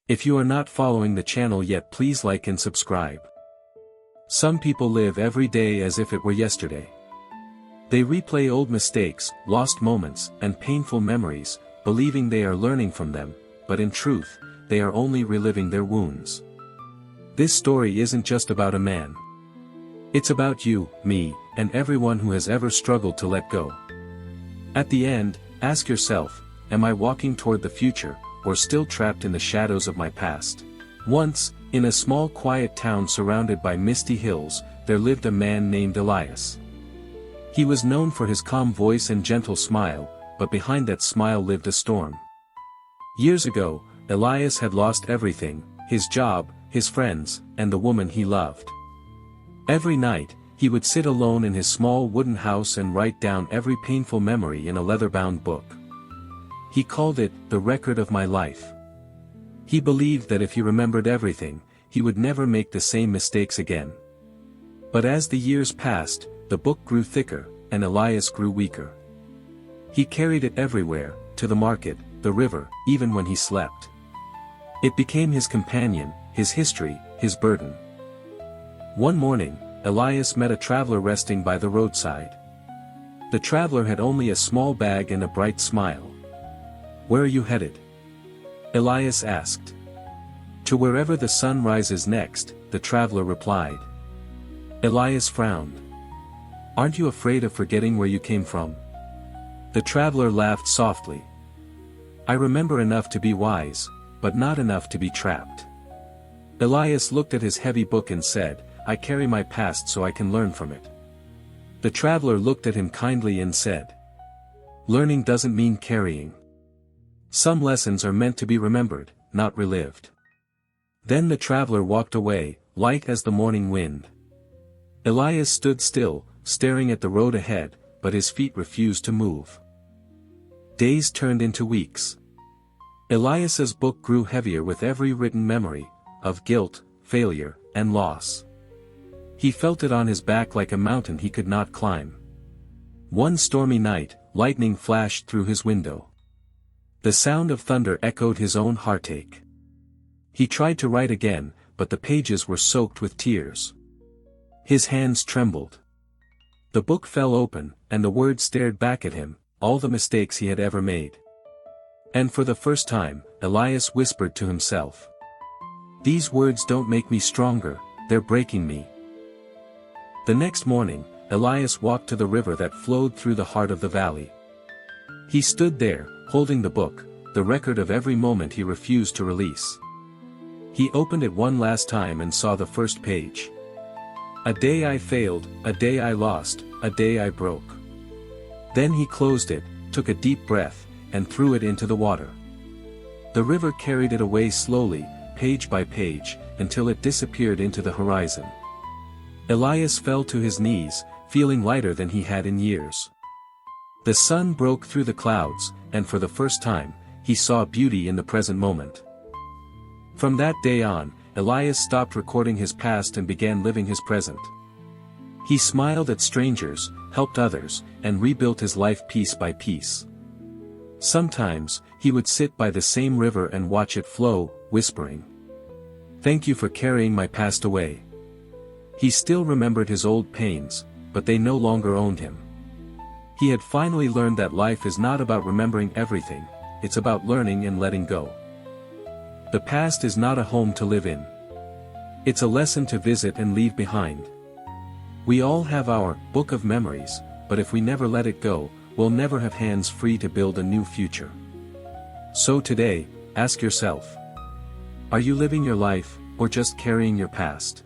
If you are not following the channel yet, please like and subscribe. Some people live every day as if it were yesterday. They replay old mistakes, lost moments, and painful memories, believing they are learning from them, but in truth, they are only reliving their wounds. This story isn't just about a man. It's about you, me, and everyone who has ever struggled to let go. At the end, ask yourself, am I walking toward the future, or still trapped in the shadows of my past? Once, in a small quiet town surrounded by misty hills, there lived a man named Elias. He was known for his calm voice and gentle smile, but behind that smile lived a storm. Years ago, Elias had lost everything: his job, his friends, and the woman he loved. Every night, he would sit alone in his small wooden house and write down every painful memory in a leather-bound book. He called it, "The Record of My Life." He believed that if he remembered everything, he would never make the same mistakes again. But as the years passed, the book grew thicker, and Elias grew weaker. He carried it everywhere, to the market, the river, even when he slept. It became his companion, his history, his burden. One morning, Elias met a traveler resting by the roadside. The traveler had only a small bag and a bright smile. "Where are you headed?" Elias asked. "To wherever the sun rises next," the traveler replied. Elias frowned. "Aren't you afraid of forgetting where you came from?" The traveler laughed softly. "I remember enough to be wise, but not enough to be trapped." Elias looked at his heavy book and said, "I carry my past so I can learn from it." The traveler looked at him kindly and said, "Learning doesn't mean carrying. Some lessons are meant to be remembered, not relived." Then the traveler walked away, light as the morning wind. Elias stood still, staring at the road ahead, but his feet refused to move. Days turned into weeks. Elias's book grew heavier with every written memory, of guilt, failure, and loss. He felt it on his back like a mountain he could not climb. One stormy night, lightning flashed through his window. The sound of thunder echoed his own heartache. He tried to write again, but the pages were soaked with tears. His hands trembled. The book fell open, and the words stared back at him, all the mistakes he had ever made. And for the first time, Elias whispered to himself, "These words don't make me stronger, they're breaking me." The next morning, Elias walked to the river that flowed through the heart of the valley. He stood there, holding the book, the record of every moment he refused to release. He opened it one last time and saw the first page. "A day I failed, a day I lost, a day I broke." Then he closed it, took a deep breath, and threw it into the water. The river carried it away slowly, page by page, until it disappeared into the horizon. Elias fell to his knees, feeling lighter than he had in years. The sun broke through the clouds, and for the first time, he saw beauty in the present moment. From that day on, Elias stopped recording his past and began living his present. He smiled at strangers, helped others, and rebuilt his life piece by piece. Sometimes, he would sit by the same river and watch it flow, whispering, "Thank you for carrying my past away." He still remembered his old pains, but they no longer owned him. He had finally learned that life is not about remembering everything, it's about learning and letting go. The past is not a home to live in. It's a lesson to visit and leave behind. We all have our book of memories, but if we never let it go, we'll never have hands free to build a new future. So today, ask yourself, are you living your life, or just carrying your past?